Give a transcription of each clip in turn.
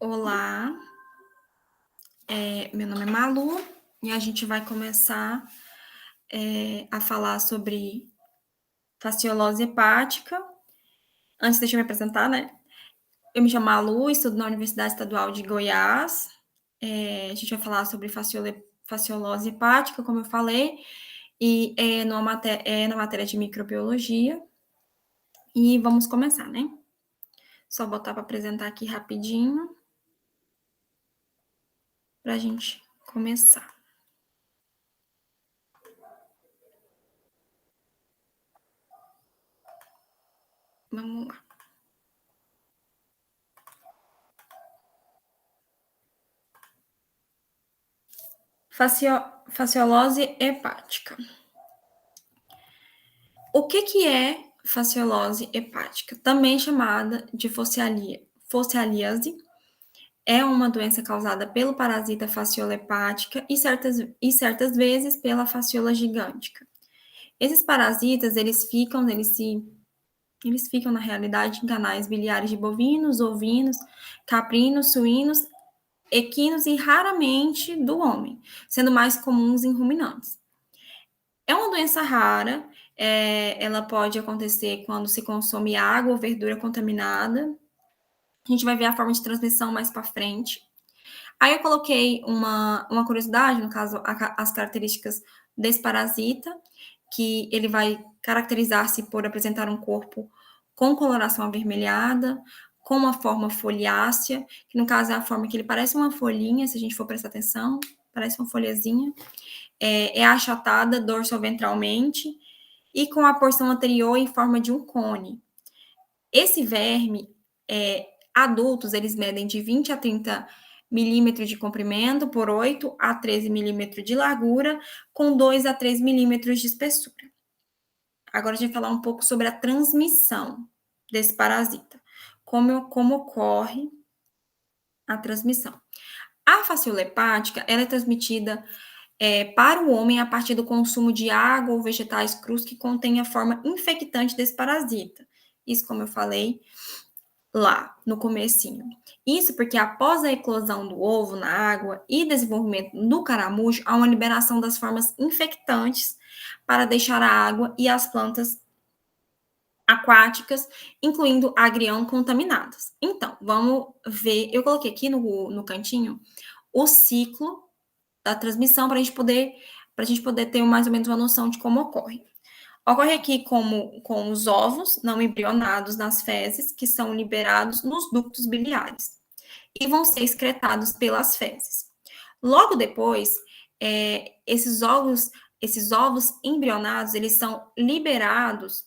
Olá, meu nome é Malu e a gente vai começar a falar sobre fasciolose hepática. Antes, deixa eu me apresentar, né? Eu me chamo Malu, estudo na Universidade Estadual de Goiás. A gente vai falar sobre fasciolose hepática, como eu falei, e na matéria de microbiologia. E vamos começar, né? Só botar para apresentar aqui rapidinho para a gente começar. Vamos lá. Fasciolose hepática. O que é fasciolose hepática? Também chamada de focialíase, é uma doença causada pelo parasita fasciola hepática e certas vezes pela fasciola gigântica. Esses parasitas, eles ficam na realidade em canais biliares de bovinos, ovinos, caprinos, suínos, equinos e raramente do homem, sendo mais comuns em ruminantes. É uma doença rara, ela pode acontecer quando se consome água ou verdura contaminada. A gente vai ver a forma de transmissão mais para frente. Aí eu coloquei uma curiosidade, no caso, as características desse parasita, que ele vai caracterizar-se por apresentar um corpo com coloração avermelhada, com uma forma foliácea, que no caso é a forma que ele parece uma folhinha, se a gente for prestar atenção, parece uma folhazinha. É achatada dorsoventralmente e com a porção anterior em forma de um cone. Esse verme, adultos, eles medem de 20 a 30 milímetros de comprimento por 8 a 13 milímetros de largura, com 2 a 3 milímetros de espessura. Agora a gente vai falar um pouco sobre a transmissão desse parasita. Como ocorre a transmissão. A fasciola hepática, ela é transmitida para o homem a partir do consumo de água ou vegetais crus que contêm a forma infectante desse parasita. Isso, como eu falei lá no comecinho. Isso porque após a eclosão do ovo na água e desenvolvimento do caramujo, há uma liberação das formas infectantes para deixar a água e as plantas aquáticas, incluindo agrião, contaminadas. Então, vamos ver. Eu coloquei aqui no cantinho o ciclo da transmissão para a gente poder ter mais ou menos uma noção de como ocorre. Ocorre aqui com os ovos não embrionados nas fezes, que são liberados nos ductos biliares e vão ser excretados pelas fezes. Logo depois, esses ovos embrionados, eles são embrionados,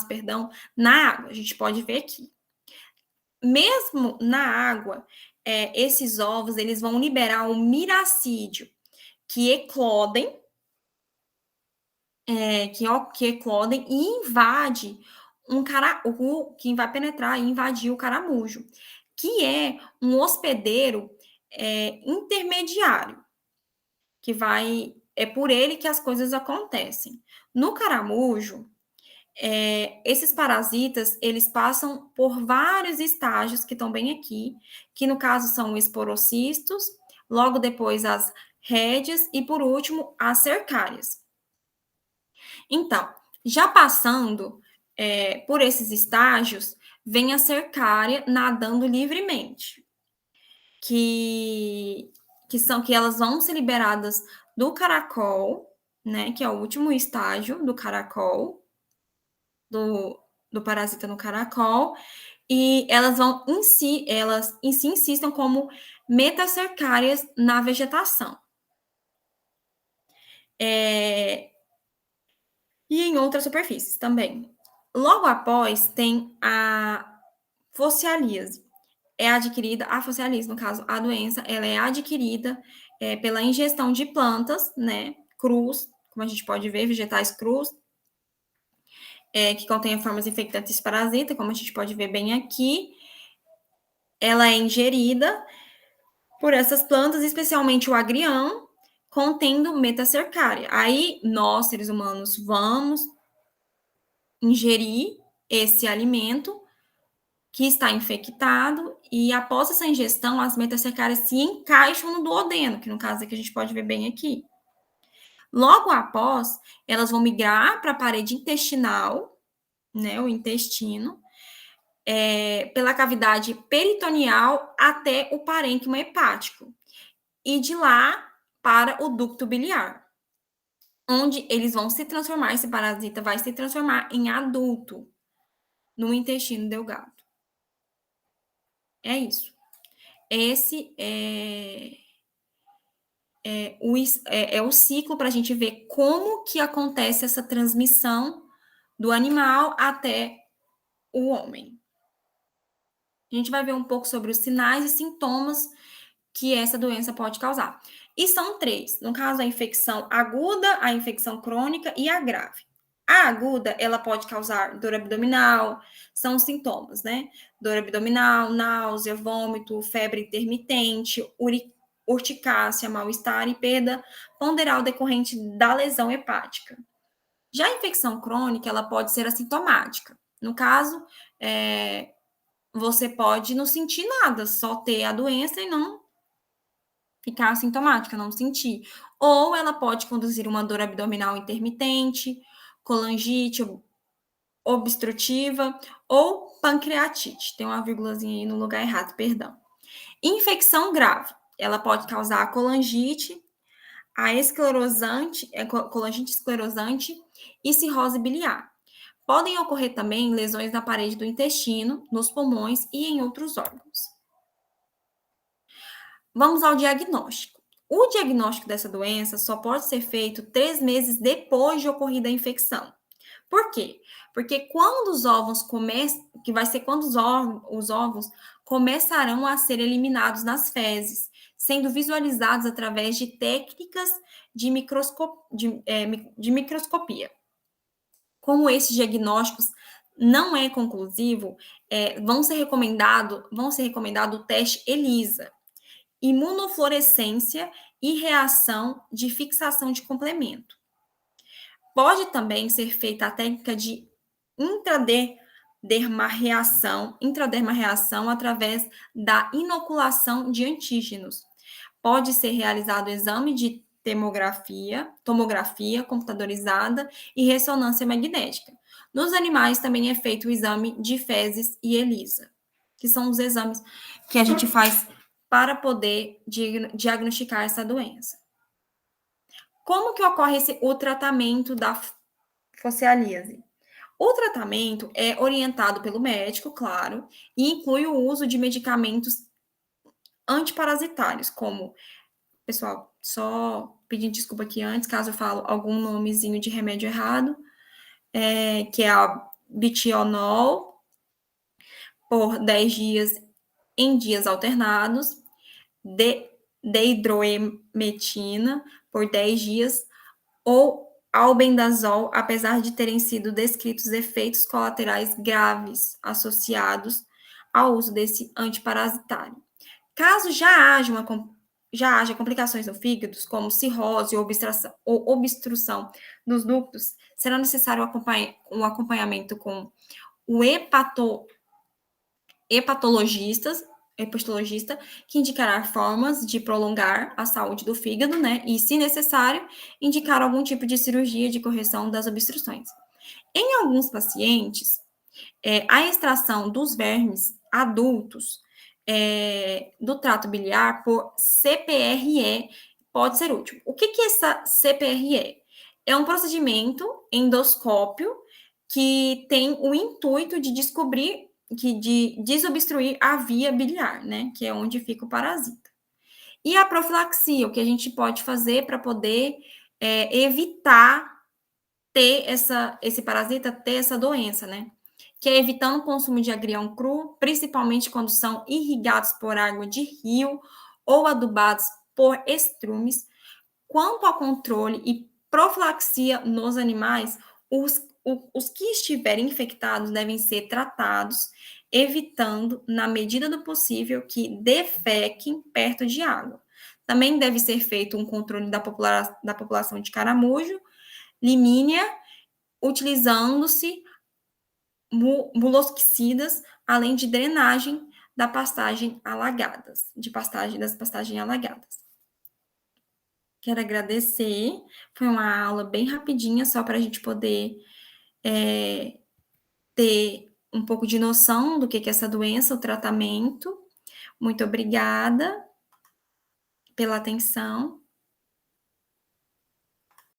perdão, na água. A gente pode ver aqui. Mesmo na água, esses ovos, eles vão liberar um miracídio, que eclodem, que eclodem e invade que vai penetrar e invadir o caramujo, que é um hospedeiro intermediário, é por ele que as coisas acontecem. No caramujo, esses parasitas, eles passam por vários estágios que estão bem aqui, que no caso são os esporocistos, logo depois as rédeas e por último as cercárias. Então, já passando por esses estágios, vem a cercária nadando livremente, que elas vão ser liberadas do caracol, né, que é o último estágio do caracol, do parasita no caracol, e elas em si insistem como metacercárias na vegetação. E em outras superfícies também. Logo após, tem a focialíase. A focialíase, no caso, a doença, ela é adquirida pela ingestão de plantas, né, crus, como a gente pode ver, vegetais crus, que contêm formas infectantes parasita, como a gente pode ver bem aqui. Ela é ingerida por essas plantas, especialmente o agrião, contendo metacercária. Aí, nós, seres humanos, vamos ingerir esse alimento que está infectado e após essa ingestão, as metacecárias se encaixam no duodeno, que no caso aqui a gente pode ver bem aqui. Logo após, elas vão migrar para a parede intestinal, né, o intestino, pela cavidade peritoneal até o parênquima hepático. E de lá para o ducto biliar, onde eles vão se transformar, esse parasita vai se transformar em adulto no intestino delgado. É isso. Esse é o ciclo para a gente ver como que acontece essa transmissão do animal até o homem. A gente vai ver um pouco sobre os sinais e sintomas que essa doença pode causar. E são 3. No caso, a infecção aguda, a infecção crônica e a grave. A aguda, ela pode causar dor abdominal, são os sintomas, né? Dor abdominal, náusea, vômito, febre intermitente, urticácia, mal-estar e perda ponderal decorrente da lesão hepática. Já a infecção crônica, ela pode ser assintomática. No caso, você pode não sentir nada, só ter a doença e não ficar assintomática, não sentir. Ou ela pode conduzir uma dor abdominal intermitente, colangite obstrutiva ou pancreatite. Tem uma vírgulazinha aí no lugar errado, perdão. Infecção grave. Ela pode causar a colangite, a esclerosante, colangite esclerosante e cirrose biliar. Podem ocorrer também lesões na parede do intestino, nos pulmões e em outros órgãos. Vamos ao diagnóstico. O diagnóstico dessa doença só pode ser feito 3 meses depois de ocorrida a infecção. Por quê? Porque quando os ovos que vai ser quando os ovos começarão a ser eliminados nas fezes, sendo visualizados através de técnicas de microscopia. Como esses diagnósticos não é conclusivo, vão ser recomendado o teste ELISA, imunofluorescência e reação de fixação de complemento. Pode também ser feita a técnica de intraderma-reação através da inoculação de antígenos. Pode ser realizado o exame de tomografia computadorizada e ressonância magnética. Nos animais também é feito o exame de fezes e ELISA, que são os exames que a gente faz para poder diagnosticar essa doença. Como que ocorre o tratamento da focialíase? O tratamento é orientado pelo médico, claro, e inclui o uso de medicamentos antiparasitários, como, pessoal, só pedindo desculpa aqui antes, caso eu falo algum nomezinho de remédio errado, que é a bitionol, por 10 dias em dias alternados, dehidroemetina, por 10 dias, ou albendazol, apesar de terem sido descritos efeitos colaterais graves associados ao uso desse antiparasitário. Caso já haja complicações no fígado, como cirrose ou obstrução dos ductos, será necessário um acompanhamento com o hepatologista, que indicará formas de prolongar a saúde do fígado, né? E, se necessário, indicar algum tipo de cirurgia de correção das obstruções. Em alguns pacientes, a extração dos vermes adultos do trato biliar por CPRE pode ser útil. O que é essa CPRE? É um procedimento endoscópio que tem o intuito de desobstruir a via biliar, né? Que é onde fica o parasita. E a profilaxia, o que a gente pode fazer para poder evitar ter esse parasita, ter essa doença, né? Que é evitando o consumo de agrião cru, principalmente quando são irrigados por água de rio ou adubados por estrumes. Quanto ao controle e profilaxia nos animais, os que estiverem infectados devem ser tratados, evitando, na medida do possível, que defequem perto de água. Também deve ser feito um controle da população de caramujo, limínia, utilizando-se molosquicidas além de drenagem da pastagem alagadas, das pastagens alagadas. Quero agradecer, foi uma aula bem rapidinha, só para a gente poder ter um pouco de noção do que é essa doença, o tratamento. Muito obrigada pela atenção.